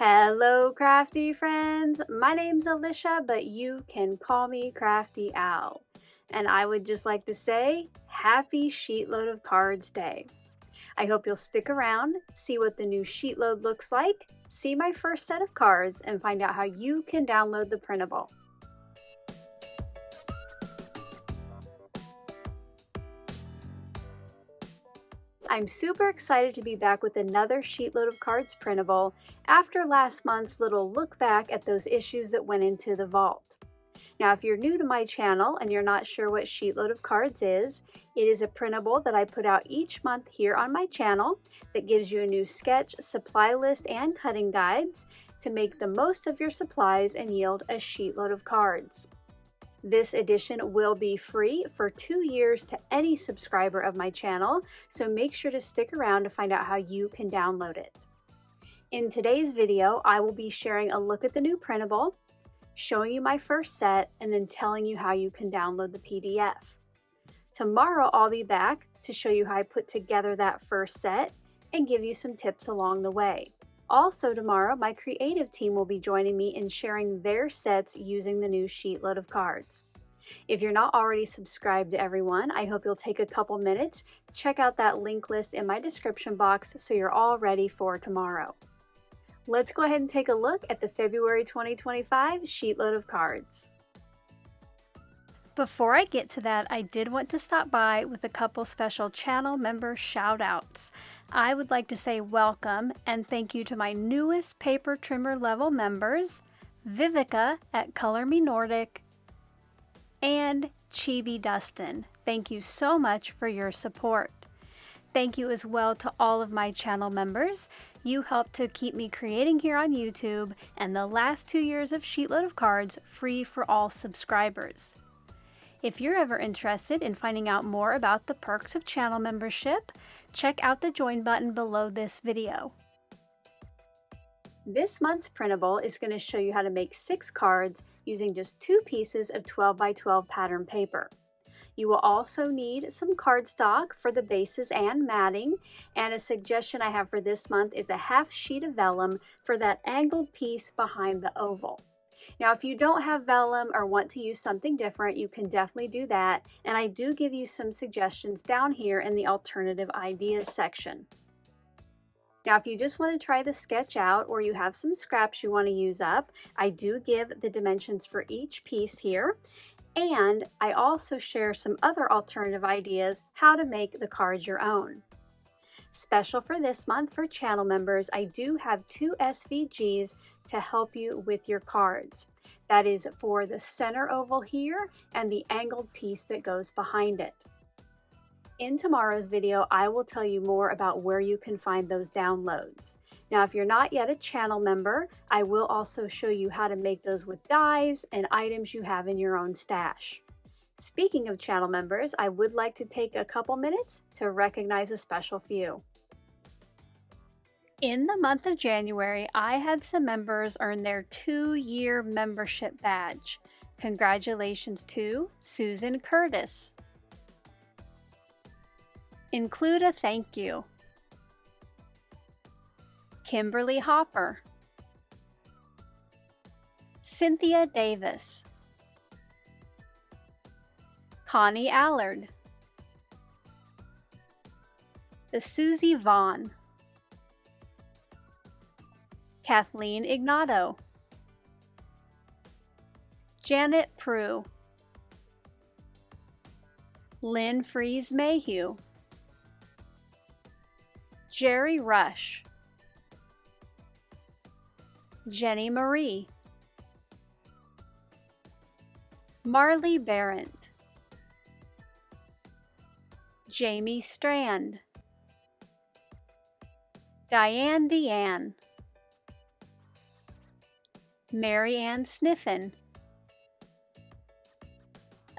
Hello crafty friends, my name's Alicia, but you can call me Crafty Al. And I would just like to say, happy SheetLoad of Cards Day. I hope you'll stick around, see what the new SheetLoad looks like, see my first set of cards, and find out how you can download the printable. I'm super excited to be back with another SheetLoad of Cards printable after last month's little look back at those issues that went into the vault. Now, if you're new to my channel and you're not sure what SheetLoad of Cards is, it is a printable that I put out each month here on my channel that gives you a new sketch, supply list, and cutting guides to make the most of your supplies and yield a SheetLoad of cards. This edition will be free for 2 years to any subscriber of my channel, so make sure to stick around to find out how you can download it. In today's video, I will be sharing a look at the new printable, showing you my first set, and then telling you how you can download the PDF. Tomorrow I'll be back to show you how I put together that first set and give you some tips along the way. Also tomorrow, my creative team will be joining me in sharing their sets using the new SheetLoad of cards. If you're not already subscribed to everyone, I hope you'll take a couple minutes, check out that link list in my description box so you're all ready for tomorrow. Let's go ahead and take a look at the February 2025 SheetLoad of cards. Before I get to that, I did want to stop by with a couple special channel member shout outs. I would like to say welcome and thank you to my newest paper trimmer level members, Vivica at Color Me Nordic and Chibi Dustin. Thank you so much for your support. Thank you as well to all of my channel members. You helped to keep me creating here on YouTube and the last 2 years of SheetLoad of cards free for all subscribers. If you're ever interested in finding out more about the perks of channel membership, check out the join button below this video. This month's printable is going to show you how to make 6 cards using just 2 pieces of 12 by 12 pattern paper. You will also need some cardstock for the bases and matting, and a suggestion I have for this month is a half sheet of vellum for that angled piece behind the oval. Now, if you don't have vellum or want to use something different, you can definitely do that, and I do give you some suggestions down here in the alternative ideas section. Now, if you just want to try the sketch out or you have some scraps you want to use up, I do give the dimensions for each piece here, and I also share some other alternative ideas how to make the cards your own. Special for this month for channel members, I do have 2 SVGs to help you with your cards. That is for the center oval here and the angled piece that goes behind it. In tomorrow's video, I will tell you more about where you can find those downloads. Now, if you're not yet a channel member, I will also show you how to make those with dies and items you have in your own stash. Speaking of channel members, I would like to take a couple minutes to recognize a special few. In the month of January, I had some members earn their 2-year membership badge. Congratulations to Susan Curtis. Include a thank you. Kimberly Hopper. Cynthia Davis. Connie Allard. The Susie Vaughn. Kathleen Ignato. Janet Prue. Lynn Fries Mayhew. Jerry Rush. Jenny Marie. Marley Barrett. Jamie Strand. Diane Deanne. Mary Ann Sniffen.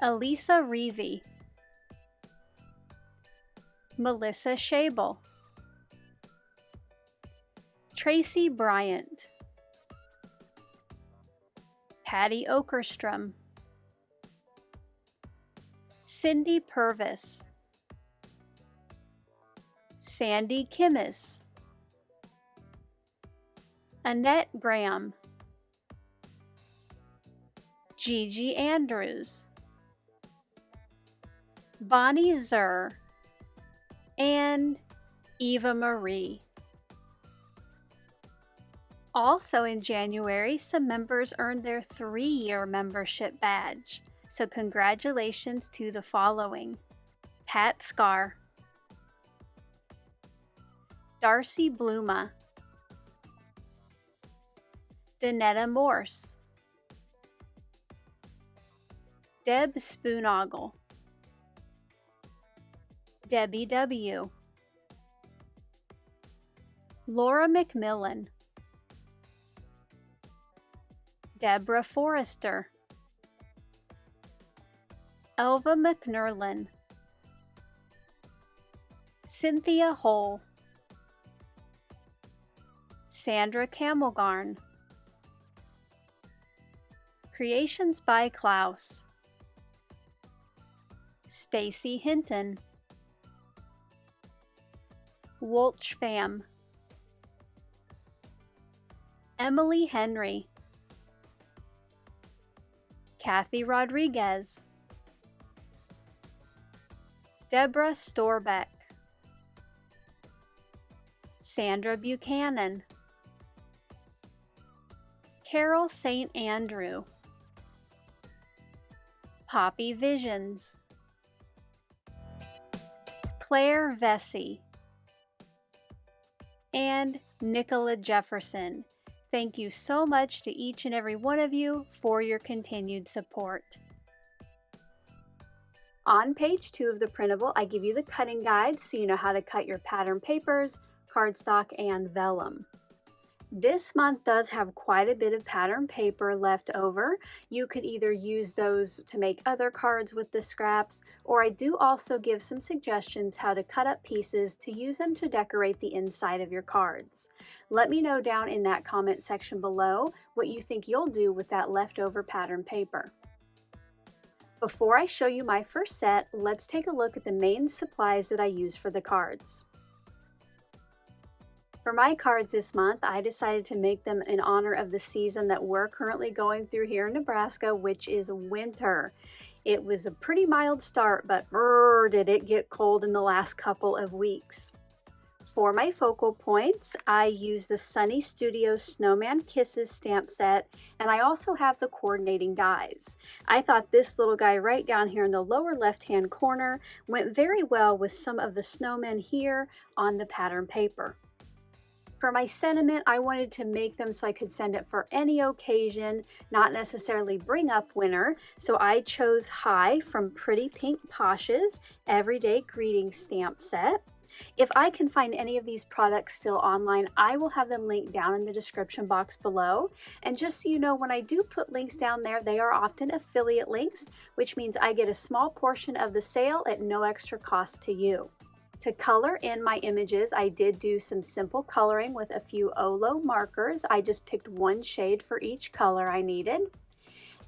Elisa Reevy. Melissa Shable. Tracy Bryant. Patty Okerstrom. Cindy Purvis. Sandy Kimmis. Annette Graham, Gigi Andrews, Bonnie Zur, and Eva Marie. Also in January, some members earned their 3-year membership badge, so congratulations to the following: Pat Scar, Darcy Bluma, Danetta Morse, Deb Spoonogle, Debbie W., Laura McMillan, Deborah Forrester, Elva McNerlin, Cynthia Hull, Sandra Camelgarn, Creations by Klaus, Stacy Hinton, Wolch Fam, Emily Henry, Kathy Rodriguez, Deborah Storbeck, Sandra Buchanan, Carol St. Andrew, Poppy Visions, Claire Vesey, and Nicola Jefferson. Thank you so much to each and every one of you for your continued support. On page 2 of the printable, I give you the cutting guide so you know how to cut your pattern papers, cardstock, and vellum. This month does have quite a bit of pattern paper left over. You could either use those to make other cards with the scraps, or I do also give some suggestions how to cut up pieces to use them to decorate the inside of your cards. Let me know down in that comment section below what you think you'll do with that leftover pattern paper. Before I show you my first set, let's take a look at the main supplies that I use for the cards. For my cards this month, I decided to make them in honor of the season that we're currently going through here in Nebraska, which is winter. It was a pretty mild start, but did it get cold in the last couple of weeks. For my focal points, I use the Sunny Studio Snowman Kisses stamp set, and I also have the coordinating dies. I thought this little guy right down here in the lower left-hand corner went very well with some of the snowmen here on the pattern paper. For my sentiment, I wanted to make them so I could send it for any occasion, not necessarily bring up winter, so I chose Hi from Pretty Pink Posh's Everyday Greeting Stamp Set. If I can find any of these products still online, I will have them linked down in the description box below. And just so you know, when I do put links down there, they are often affiliate links, which means I get a small portion of the sale at no extra cost to you. To color in my images, I did do some simple coloring with a few Olo markers. I just picked one shade for each color I needed.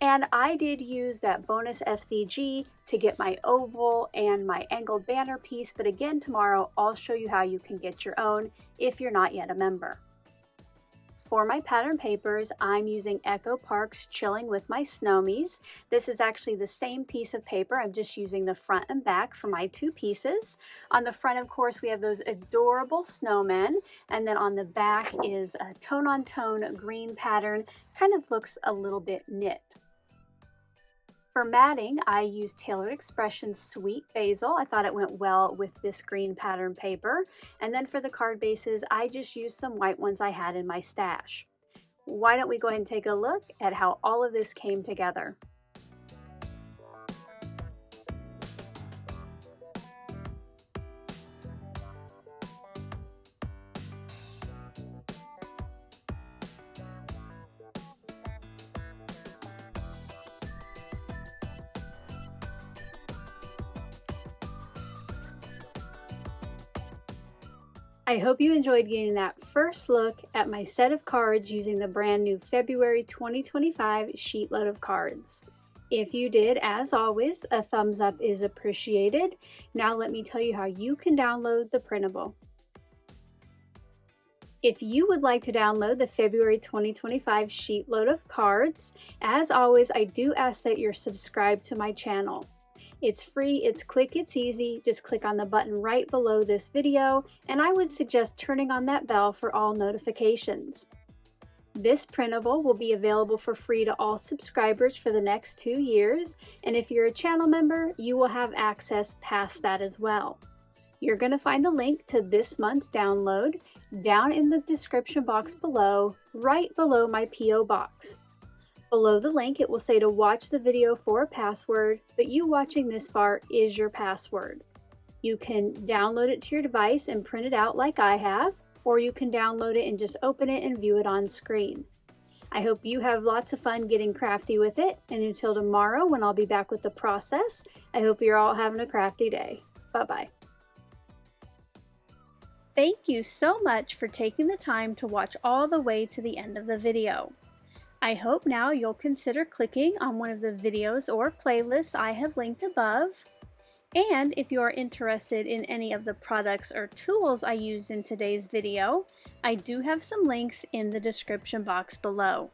And I did use that bonus SVG to get my oval and my angled banner piece, but again tomorrow I'll show you how you can get your own if you're not yet a member. For my pattern papers, I'm using Echo Park's Chilling with My Snowmies. This is actually the same piece of paper. I'm just using the front and back for my two pieces. On the front, of course, we have those adorable snowmen, and then on the back is a tone-on-tone green pattern. Kind of looks a little bit knit. For matting, I used Tailored Expressions Sweet Basil. I thought it went well with this green pattern paper. And then for the card bases, I just used some white ones I had in my stash. Why don't we go ahead and take a look at how all of this came together. I hope you enjoyed getting that first look at my set of cards using the brand new February 2025 SheetLoad of cards. If you did, as always, a thumbs up is appreciated. Now let me tell you how you can download the printable. If you would like to download the February 2025 sheet load of cards, as always, I do ask that you're subscribed to my channel. It's free, it's quick, it's easy. Just click on the button right below this video, and I would suggest turning on that bell for all notifications. This printable will be available for free to all subscribers for the next 2 years, and if you're a channel member, you will have access past that as well. You're going to find the link to this month's download down in the description box below, right below my P.O. box. Below the link, it will say to watch the video for a password, but you watching this far is your password. You can download it to your device and print it out like I have, or you can download it and just open it and view it on screen. I hope you have lots of fun getting crafty with it, and until tomorrow when I'll be back with the process, I hope you're all having a crafty day. Bye-bye. Thank you so much for taking the time to watch all the way to the end of the video. I hope now you'll consider clicking on one of the videos or playlists I have linked above. And if you are interested in any of the products or tools I used in today's video, I do have some links in the description box below.